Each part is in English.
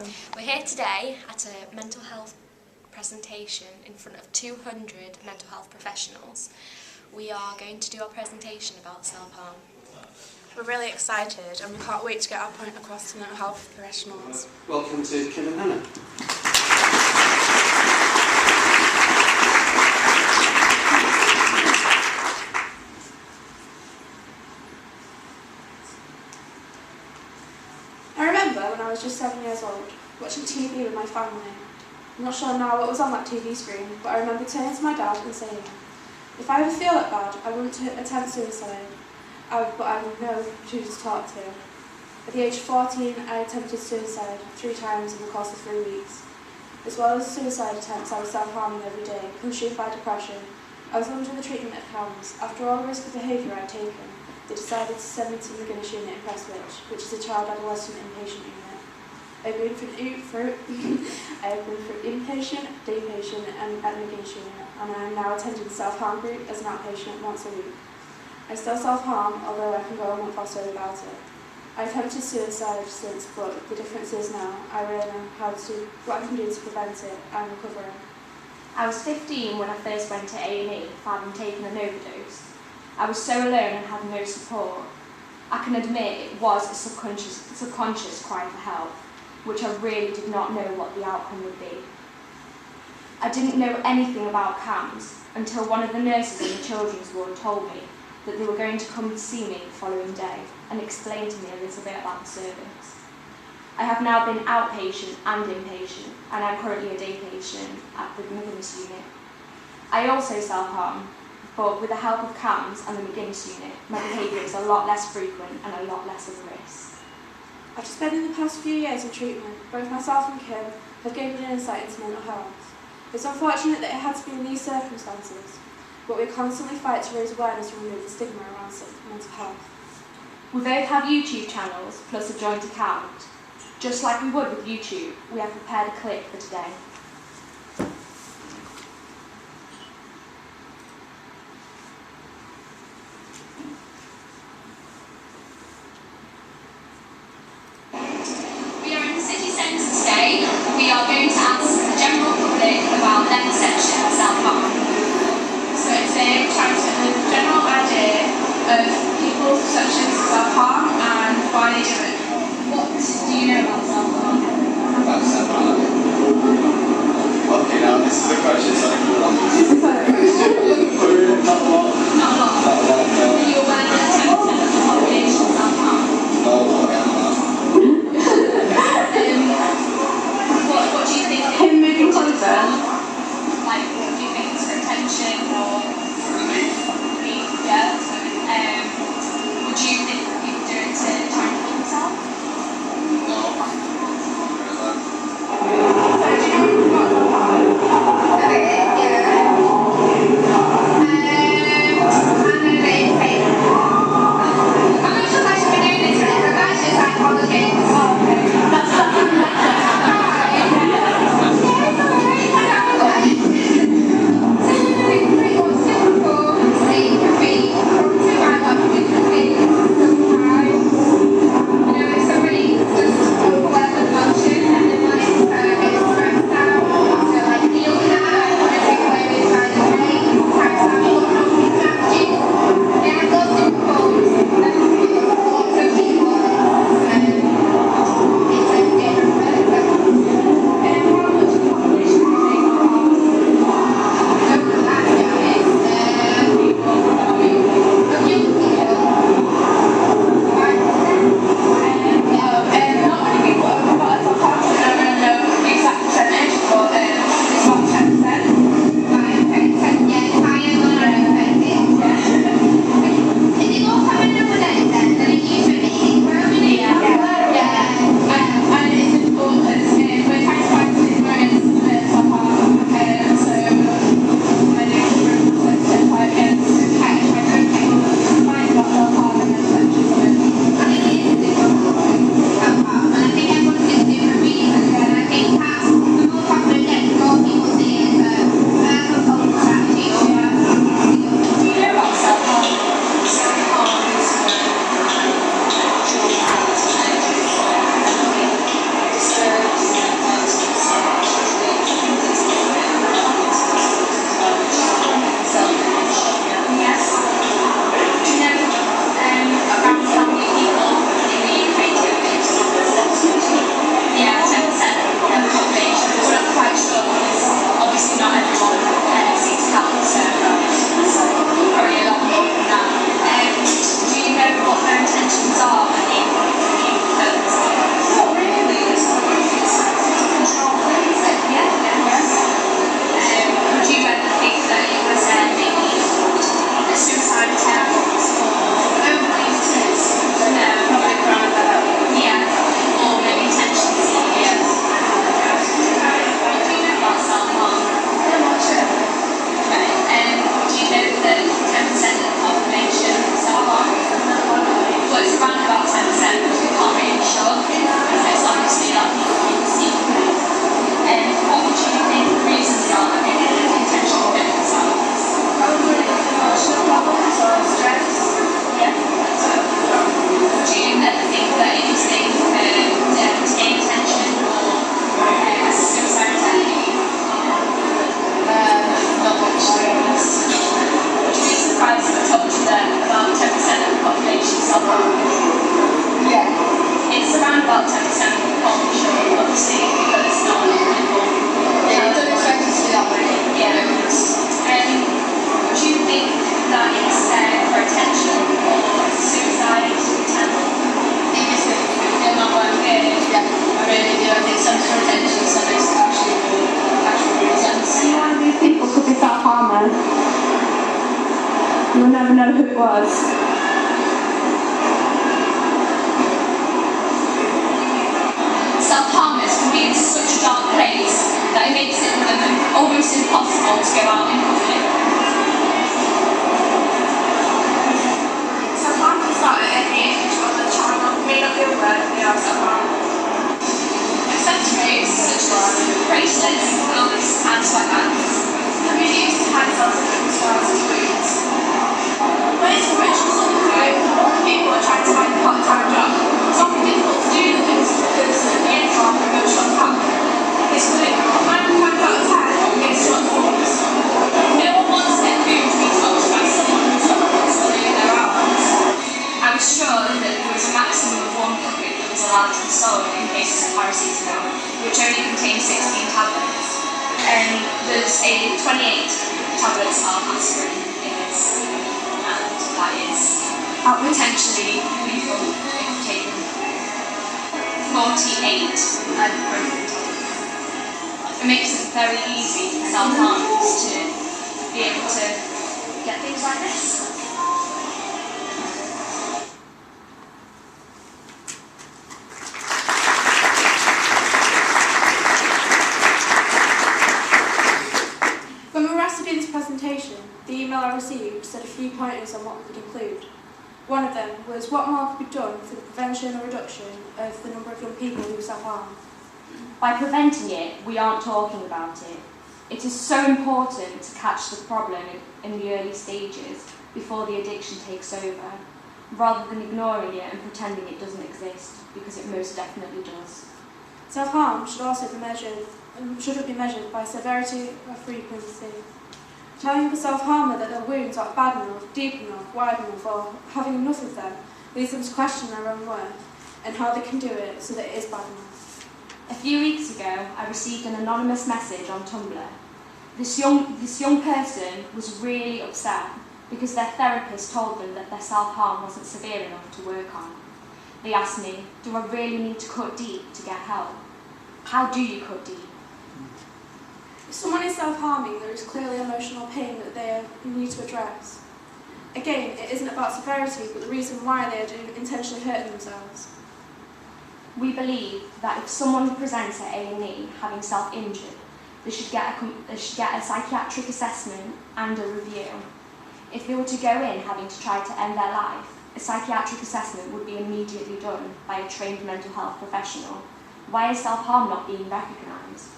We're here today at a mental health presentation in front of 200 mental health professionals. We are going to do our presentation about self-harm. We're really excited and we can't wait to get our point across to mental health professionals. Welcome to Kim and Hannah. I remember when I was just 7 years old, watching TV with my family. I'm not sure now what was on that TV screen, but I remember turning to my dad and saying, if I ever feel that bad, I want to attempt suicide, but I would know who to talk to. At the age of 14, I attempted suicide 3 times in the course of 3 weeks. As well as suicide attempts, I was self-harming every day, consumed by depression. I was under the treatment at CAMHS. After all the risky behaviour I had taken, they decided to send me to the McGuinness unit in Prestwich, which is a child adolescent inpatient unit. I've been through inpatient, day patient and at McGuinness unit, and I am now attending the self-harm group as an outpatient once a week. I still self-harm, although I can go a month or so without it. I attempted suicide since, but the difference is now I really know what I can do to prevent it and recover. I was 15 when I first went to A&E for having taken an overdose. I was so alone and had no support. I can admit it was a subconscious cry for help, which I really did not know what the outcome would be. I didn't know anything about CAMHS until one of the nurses in the children's ward told me that they were going to come to see me the following day and explain to me a little bit about the service. I have now been outpatient and inpatient, and I'm currently a day patient at the McGuinness unit. I also self-harm, but with the help of CAMHS and the McGuinness unit, my behaviour is a lot less frequent and a lot less of a risk. After spending the past few years in treatment, both myself and Kim have gained an insight into mental health. It's unfortunate that it had to be in these circumstances, but we constantly fight to raise awareness and remove the stigma around mental health. We both have YouTube channels, plus a joint account. Just like we would with YouTube, we have prepared a clip for today. We are in the city centre today. We are going to ask the general public about their perception of self-harm. So today we're trying to get a general idea of people's perceptions of self-harm and why they do it. What do you know about self-harm? About self-harm. You'll never know who it was. Self-harmers can be in such a dark place that it makes it for them almost impossible to go out in public. Self-harm can start at any age, but the child may not be aware that they are self-harming. Accessories such as bracelets, gloves and sweatbands Can be used to hide self-inflicted scars and wounds. When it's a rich and sunny coat, older people are trying to find a part-time job. It's often difficult to do this because of the income and emotional impact. It's good. 9 times out of 10 get short forms. No one wants their food to be touched by someone who's not controlling their hours. I was sure that there was a maximum of 1 pocket that was allowed to be sold in cases of paracetamol, which only contains 16 tablets. And there's a 28 tablets of aspirin in this, and that is potentially lethal if taken. 48 ibuprofen tablets. It makes it very easy for self-harmers to be able to get things like this. When we were asked to do this presentation, the email I received said a few pointers on what we could include. One of them was what more could be done for the prevention or reduction of the number of young people who self-harm. By preventing it, we aren't talking about it. It is so important to catch the problem in the early stages before the addiction takes over, rather than ignoring it and pretending it doesn't exist, because it most definitely does. Self-harm should also be measured, shouldn't be measured by severity or frequency. Telling the self-harmer that their wounds aren't bad enough, deep enough, wide enough, or having enough of them leads them to question their own worth and how they can do it so that it is bad enough. A few weeks ago, I received an anonymous message on Tumblr. This young person was really upset because their therapist told them that their self-harm wasn't severe enough to work on. They asked me, do I really need to cut deep to get help? How do you cut deep? If someone is self-harming, there is clearly emotional pain that they need to address. Again, it isn't about severity, but the reason why they are intentionally hurting themselves. We believe that if someone presents at A&E having self-injured, they should get a psychiatric assessment and a review. If they were to go in having to try to end their life, a psychiatric assessment would be immediately done by a trained mental health professional. Why is self-harm not being recognised?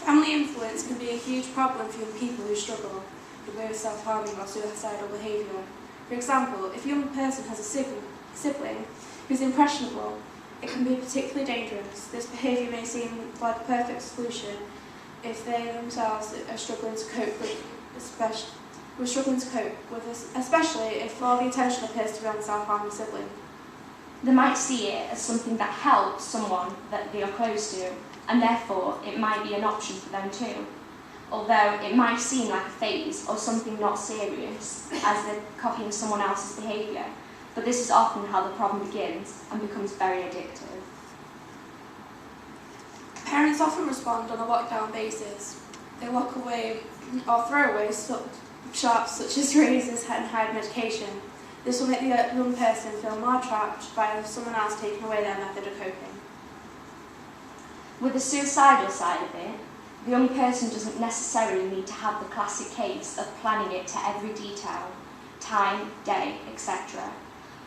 Family influence can be a huge problem for young people who struggle with both self-harming or suicidal behaviour. For example, if a young person has a sibling who's impressionable, it can be particularly dangerous. This behaviour may seem like a perfect solution if they themselves are struggling to cope with, especially if all the attention appears to be on the self-harming sibling. They might see it as something that helps someone that they are close to, and therefore it might be an option for them too. Although it might seem like a phase or something not serious, as they're copying someone else's behaviour, but this is often how the problem begins and becomes very addictive. Parents often respond on a lockdown basis. They walk away or throw away sharps such as razors and hide medication. This will make the young person feel more trapped by someone else taking away their method of coping. With the suicidal side of it, the young person doesn't necessarily need to have the classic case of planning it to every detail, time, day, etc.,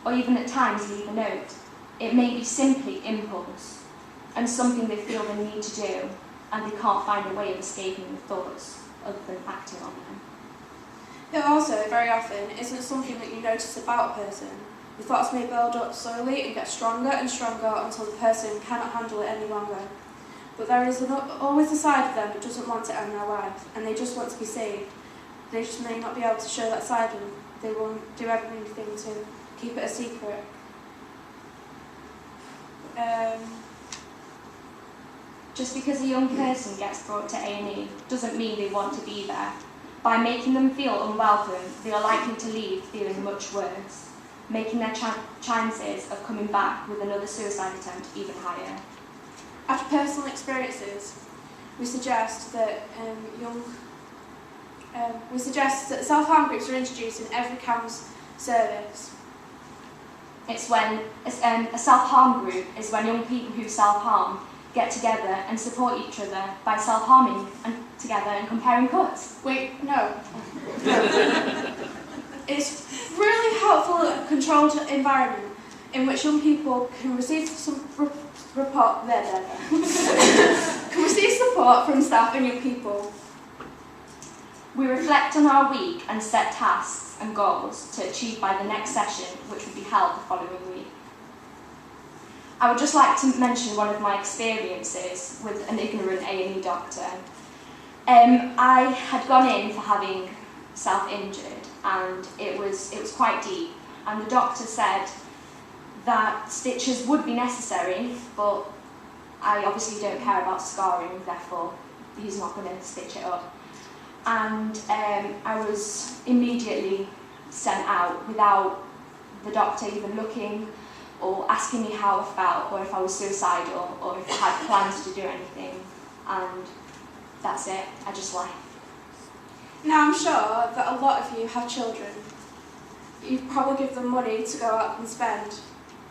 or even at times leave a note. It may be simply impulse, and something they feel they need to do, and they can't find a way of escaping the thoughts other than acting on them. It also, very often, isn't something that you notice about a person. The thoughts may build up slowly and get stronger and stronger until the person cannot handle it any longer. But there is always a side of them that doesn't want to end their life, and they just want to be saved. They just may not be able to show that side, and they will do everything to keep it a secret. Just because a young person gets brought to A&E doesn't mean they want to be there. By making them feel unwelcome, they are likely to leave feeling much worse, making their chances of coming back with another suicide attempt even higher. After personal experiences, we suggest that young We suggest that self-harm groups are introduced in every CAMHS service. It's when a self-harm group is when young people who self-harm get together and support each other by self-harming together and comparing cuts. Wait, no. It's really helpful in a controlled environment in which young people can receive can receive support from staff and young people. We reflect on our week and set tasks and goals to achieve by the next session, which will be held the following week. I would just like to mention one of my experiences with an ignorant A&E doctor. I had gone in for having self-injured, and it was quite deep, and the doctor said that stitches would be necessary, but I obviously don't care about scarring, therefore he's not going to stitch it up. And I was immediately sent out without the doctor even looking or asking me how I felt, or if I was suicidal, or if I had plans to do anything, and that's it, I just left. Now I'm sure that a lot of you have children. You probably give them money to go out and spend.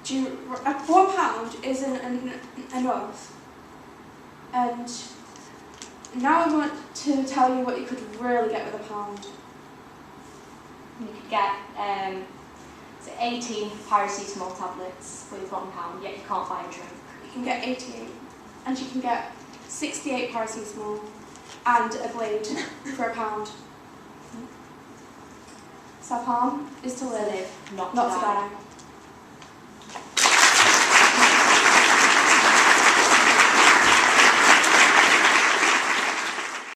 £1 isn't enough. And now I want to tell you what you could really get with £1. You could get 18 paracetamol tablets with £1, yet you can't buy a drink. You can get 88, and you can get 68 paracetamol and a blade for £1. Self-harm is to live, Not not to to die. die.